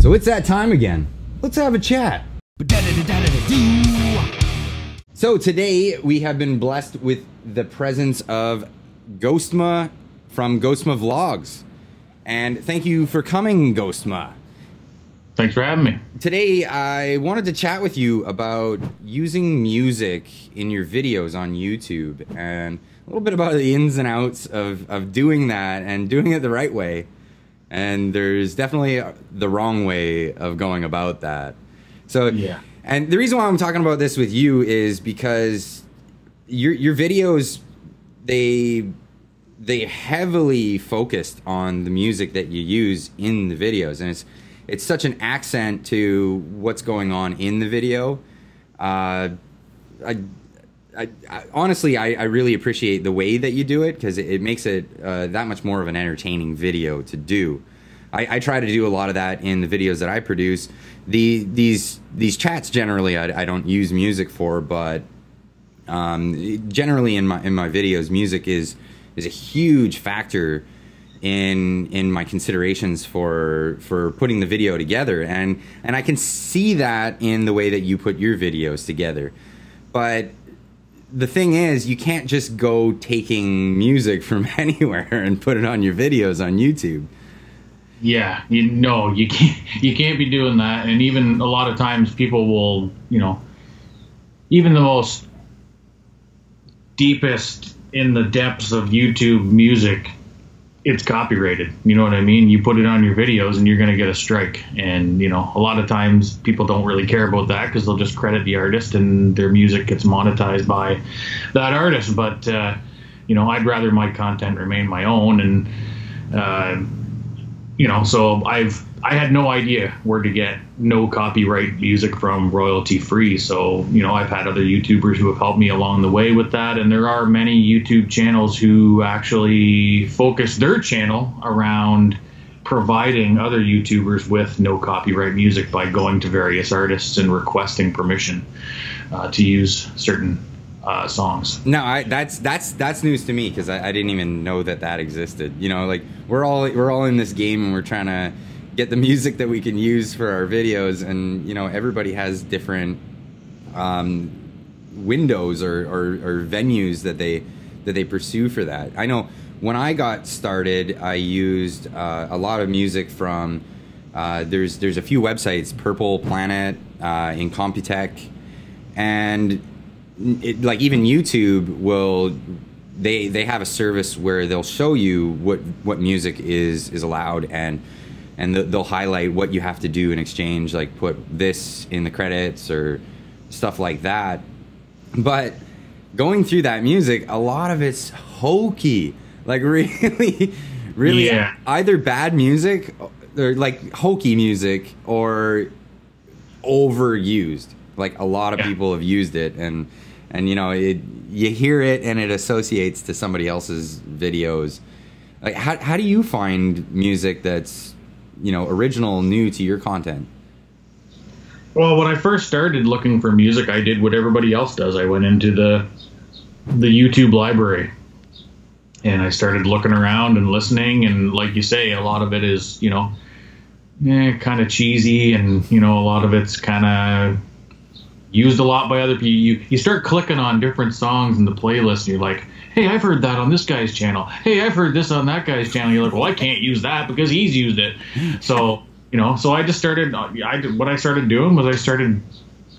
So it's that time again. Let's have a chat. So today we have been blessed with the presence of Ghostma from Ghostma Vlogs. And thank you for coming, Ghostma. Thanks for having me. Today I wanted to chat with you about using music in your videos on YouTube and a little bit about the ins and outs of doing that and doing it the right way. And there's definitely the wrong way of going about that. So, yeah. And the reason why I'm talking about this with you is because your videos, they heavily focused on the music that you use in the videos, and it's such an accent to what's going on in the video. Honestly, I really appreciate the way that you do it, because it makes it that much more of an entertaining video to do. I try to do a lot of that in the videos that I produce. These chats generally I don't use music for, but generally in my videos, music is a huge factor in my considerations for putting the video together, and I can see that in the way that you put your videos together. But the thing is, you can't just go taking music from anywhere and put it on your videos on YouTube. Yeah, you can't be doing that. And even a lot of times people will, even the most deepest in the depths of YouTube music, it's copyrighted. You know what I mean? You put it on your videos and you're going to get a strike. And, a lot of times people don't really care about that because they'll just credit the artist and their music gets monetized by that artist. But, I'd rather my content remain my own. And, so I had no idea where to get no copyright music from royalty free. So, I've had other YouTubers who have helped me along the way with that. And there are many YouTube channels who actually focus their channel around providing other YouTubers with no copyright music by going to various artists and requesting permission to use certain songs. No, that's news to me, because I didn't even know that existed. Like we're all in this game and we're trying to get the music that we can use for our videos, and everybody has different windows or venues that they pursue for that. I know when I got started, I used a lot of music from there's a few websites, Purple Planet, Incompetech, and like even YouTube will they have a service where they'll show you what music is allowed, and they'll highlight what you have to do in exchange, like put this in the credits or stuff like that. But going through that music, a lot of it's hokey, like really yeah. Either bad music or like hokey music or overused. Like a lot of people have used it, and you hear it and it associates to somebody else's videos. Like how do you find music that's original, new to your content? Well, when I first started looking for music, I did what everybody else does. I went into the YouTube library and I started looking around and listening, and like you say, a lot of it is kind of cheesy, and a lot of it's kind of used a lot by other people. You start clicking on different songs in the playlist and you're like, hey, I've heard that on this guy's channel. Hey, I've heard this on that guy's channel. You're like, well, I can't use that because he's used it. So, so I just started, what I started doing was I started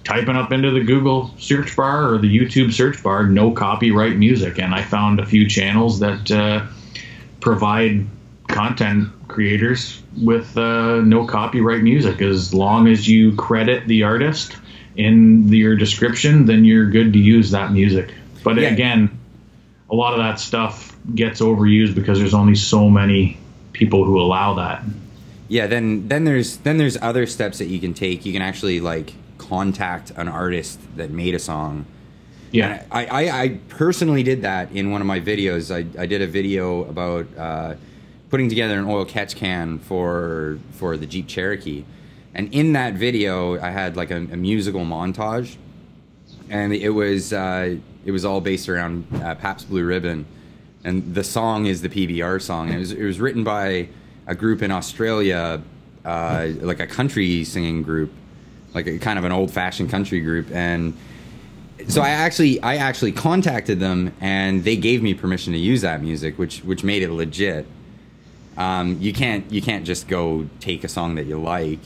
typing up into the Google search bar or the YouTube search bar, no copyright music. And I found a few channels that provide content creators with no copyright music. As long as you credit the artist in your description, then you're good to use that music. But again, a lot of that stuff gets overused because there's only so many people who allow that. Yeah, then there's other steps that you can take. You can actually like contact an artist that made a song. Yeah, and I personally did that in one of my videos. I did a video about putting together an oil catch can for the Jeep Cherokee. And in that video, I had like a musical montage, and it was all based around Pabst Blue Ribbon, and the song is the PBR song. And it was written by a group in Australia like a country singing group, like a kind of an old-fashioned country group. And so I actually contacted them, and they gave me permission to use that music, which made it legit. You can't just go take a song that you like.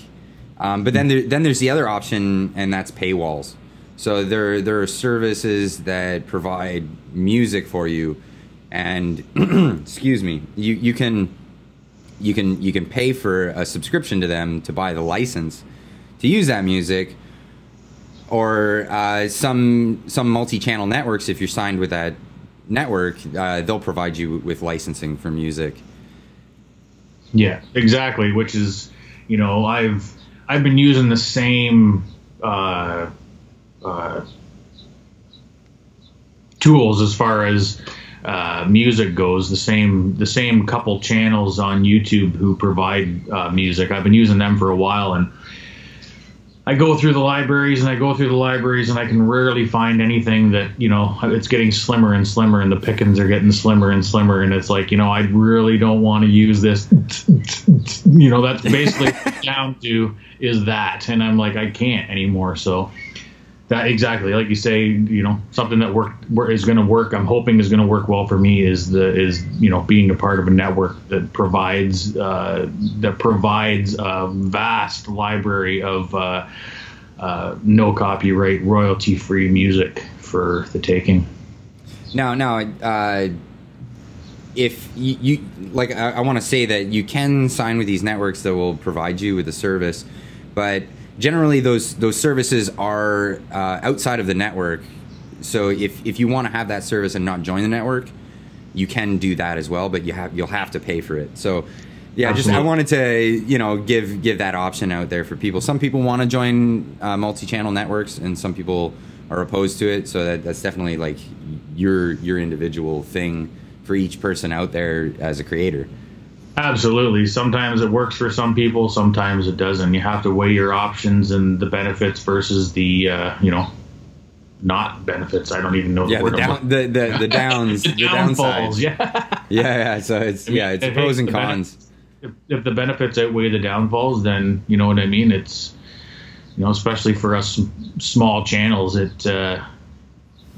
But then there's the other option, and that's paywalls. So there are services that provide music for you, and excuse me, you can pay for a subscription to them to buy the license to use that music, or some multi-channel networks, if you're signed with that network, they'll provide you with licensing for music. Yeah, exactly. Which is, you know, I've been using the same tools as far as music goes. The same couple channels on YouTube who provide music. I've been using them for a while, and I go through the libraries and I can rarely find anything that, you know, it's getting slimmer and slimmer, and the pickings are getting slimmer and slimmer, and it's like, you know, I really don't want to use this. You know, that's basically down to is that, and I'm like, I can't anymore. So that, exactly like you say, you know, something that is going to work, I'm hoping is going to work well for me is you know, being a part of a network that provides a vast library of no copyright, royalty free music for the taking. Now, if you like, I want to say that you can sign with these networks that will provide you with a service, but generally those services are outside of the network. So if you want to have that service and not join the network, you can do that as well, but you'll have to pay for it. So yeah, Absolutely. I wanted to, you know, give that option out there for people. Some people want to join multi-channel networks, and some people are opposed to it. So that's definitely like your individual thing for each person out there as a creator. Absolutely. Sometimes it works for some people, sometimes it doesn't. You have to weigh your options and the benefits versus the you know, not benefits. I don't even know the word. The downs, the downsides. Yeah. Yeah. So it's it's pros and cons. If the benefits outweigh the downfalls, then you know what I mean. It's, you know, especially for us small channels, it you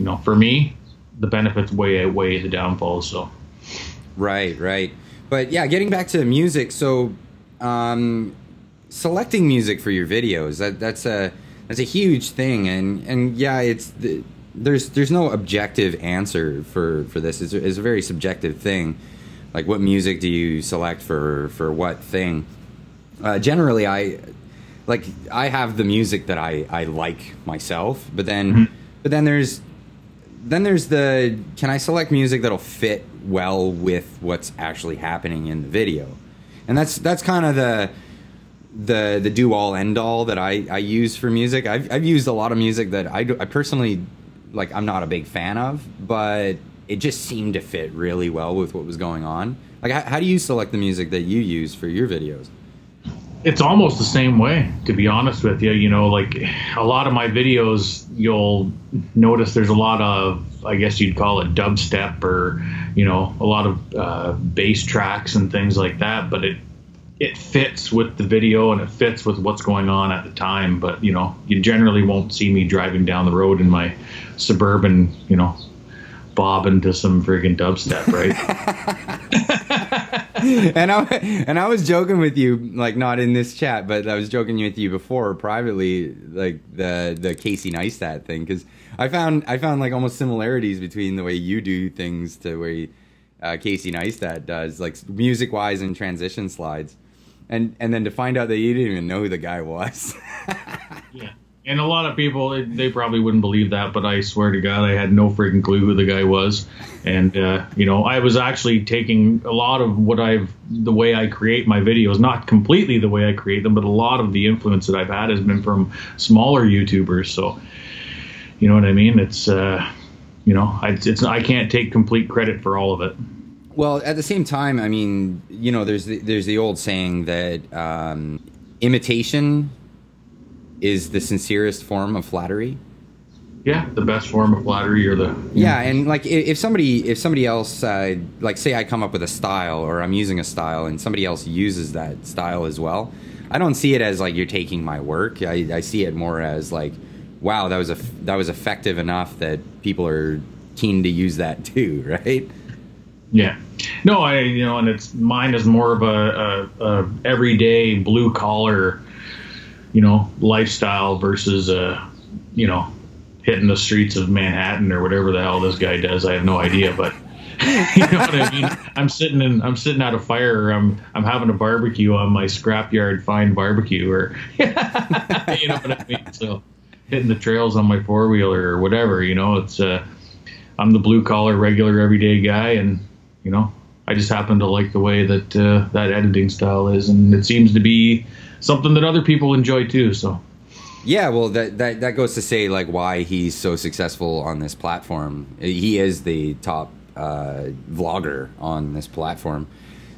know, for me, the benefits outweigh the downfalls. So right. But yeah, getting back to music, so selecting music for your videos, that's a huge thing, and yeah, there's no objective answer for this. It's a very subjective thing. Like, what music do you select for what thing? Generally, I have the music that I like myself, but then there's the, can I select music that'll fit well with what's actually happening in the video? And that's kind of the do all end all that I use for music. I've used a lot of music that I personally, like, I'm not a big fan of, but it just seemed to fit really well with what was going on. Like, how do you select the music that you use for your videos? it's almost the same way, to be honest with you. You know, like a lot of my videos, you'll notice there's a lot of, I guess you'd call it dubstep, or, you know, a lot of bass tracks and things like that. But it fits with the video and it fits with what's going on at the time. But, you know, you generally won't see me driving down the road in my Suburban, you know, bobbing to some friggin' dubstep, right? and I was joking with you, like, not in this chat, but I was joking with you before privately, like the Casey Neistat thing, because I found like almost similarities between the way you do things to the way Casey Neistat does, like music wise and transition slides, and then to find out that you didn't even know who the guy was. Yeah. And a lot of people, they probably wouldn't believe that, but I swear to God, I had no freaking clue who the guy was. And, you know, I was actually taking a lot of the way I create my videos, not completely the way I create them, but a lot of the influence that I've had has been from smaller YouTubers. So, you know what I mean? It's, you know, I can't take complete credit for all of it. Well, at the same time, I mean, you know, there's the old saying that imitation is the sincerest form of flattery. Yeah, the best form of flattery, or the yeah, and like if somebody else, like say I come up with a style, or I'm using a style, and somebody else uses that style as well, I don't see it as like you're taking my work. I see it more as like, wow, that was effective enough that people are keen to use that too, right? Yeah. No, and it's mine is more of a everyday blue collar, lifestyle versus hitting the streets of Manhattan or whatever the hell this guy does. I have no idea, but you know what I mean? I'm sitting at a fire, or I'm having a barbecue on my scrapyard fine barbecue, or you know what I mean? So hitting the trails on my four-wheeler or whatever, it's I'm the blue collar regular everyday guy, and I just happen to like the way that that editing style is, and it seems to be something that other people enjoy too. So yeah, well, that goes to say like why he's so successful on this platform. He is the top vlogger on this platform.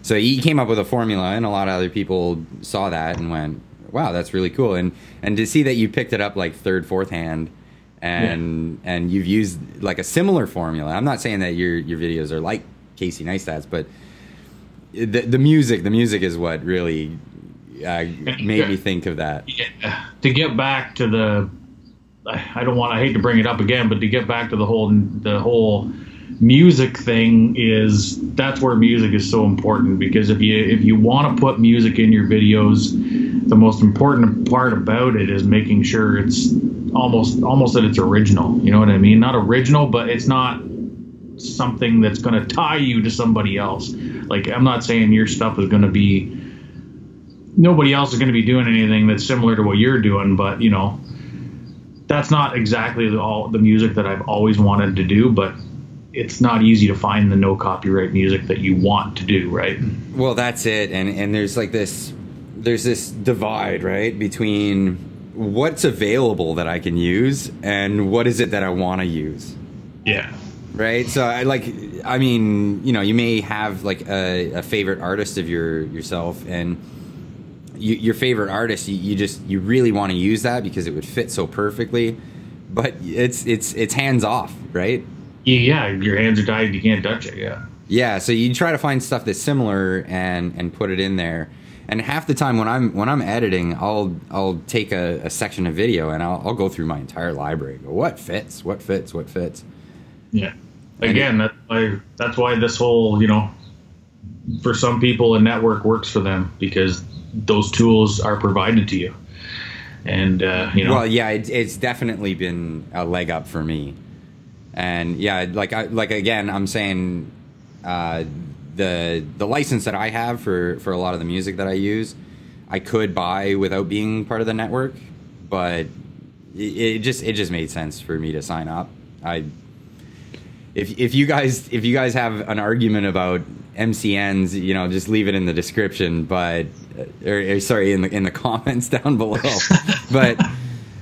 So he came up with a formula, and a lot of other people saw that and went, wow, that's really cool. And to see that you picked it up like third, fourth hand, and you've used like a similar formula. I'm not saying that your videos are like Casey Neistat's, but the music is what really made me think of that. Yeah. To get back to I hate to bring it up again, but to get back to the whole music thing, that's where music is so important, because if you want to put music in your videos, the most important part about it is making sure it's almost that it's original. You know what I mean? Not original, but it's not something that's going to tie you to somebody else. Like, I'm not saying your stuff is going to be, nobody else is going to be doing anything that's similar to what you're doing, but that's not exactly all the music that I've always wanted to do, but it's not easy to find the no copyright music that you want to do, right? Well, that's it. And there's like there's this divide, right, between what's available that I can use and what is it that I want to use. Yeah. Right. So I mean, you may have like a favorite artist of yourself, and your favorite artist, you really want to use that because it would fit so perfectly, but it's hands off, right? Yeah, your hands are tied, you can't touch it. Yeah, so you try to find stuff that's similar and put it in there. And half the time when I'm editing, I'll take a section of video and I'll go through my entire library. Go, what fits? Yeah. Again, that's why this whole, for some people a network works for them, because those tools are provided to you. And well, yeah, it's definitely been a leg up for me. And yeah, again, I'm saying the license that I have for a lot of the music that I use, I could buy without being part of the network, but it just made sense for me to sign up. If you guys have an argument about MCNs, just leave it in the description, but or sorry, in the comments down below. But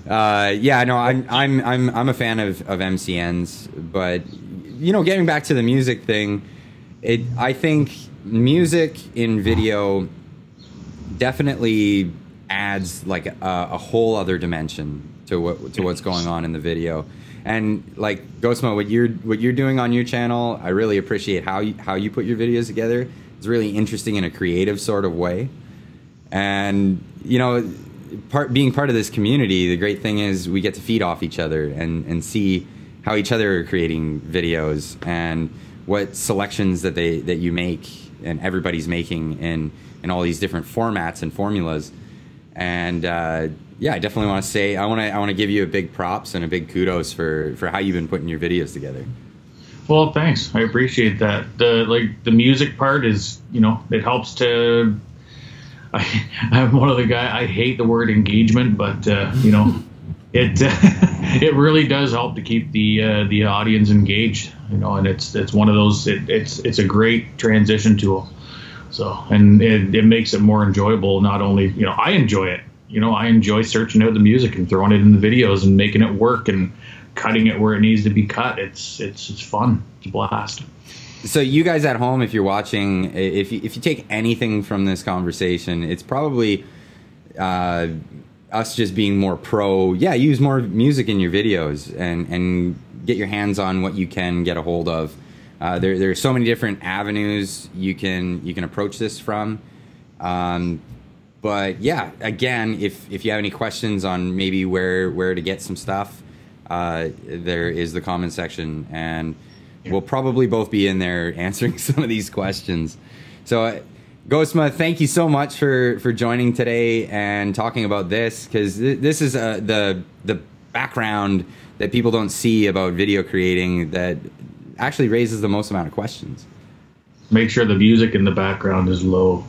yeah, no, I'm a fan of MCNs, but getting back to the music thing, I think music in video definitely adds like a whole other dimension to what's going on in the video. And like Ghostma, what you're doing on your channel, I really appreciate how you put your videos together. It's really interesting in a creative sort of way. And being part of this community, the great thing is we get to feed off each other and see how each other are creating videos and what selections that you make and everybody's making in all these different formats and formulas. And yeah, I definitely want to say I want to give you a big props and a big kudos for how you've been putting your videos together. Well, thanks. I appreciate that. The music part is, it helps to. I'm one of the guys. I hate the word engagement, but it really does help to keep the audience engaged. And it's one of those. It's a great transition tool. So, and it makes it more enjoyable. Not only I enjoy it. I enjoy searching out the music and throwing it in the videos and making it work and cutting it where it needs to be cut. It's fun. It's a blast. So you guys at home, if you're watching, if you take anything from this conversation, it's probably us just being more pro. Yeah, use more music in your videos and get your hands on what you can get a hold of. There are so many different avenues you can approach this from. But yeah, again, if you have any questions on maybe where to get some stuff, there is the comment section, and we'll probably both be in there answering some of these questions. So Ghostma, thank you so much for joining today and talking about this, because this is the background that people don't see about video creating that actually raises the most amount of questions. Make sure the music in the background is low.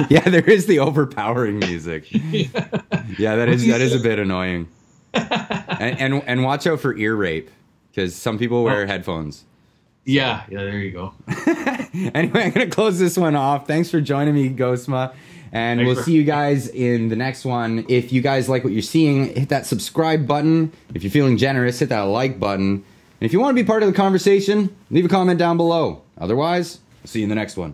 Yeah, there is the overpowering music. Yeah, that is a bit annoying. And watch out for ear rape, because some people wear headphones. Yeah, there you go. Anyway, I'm going to close this one off. Thanks for joining me, Ghostma. And we'll see you guys in the next one. If you guys like what you're seeing, hit that subscribe button. If you're feeling generous, hit that like button. And if you want to be part of the conversation, leave a comment down below. Otherwise, I'll see you in the next one.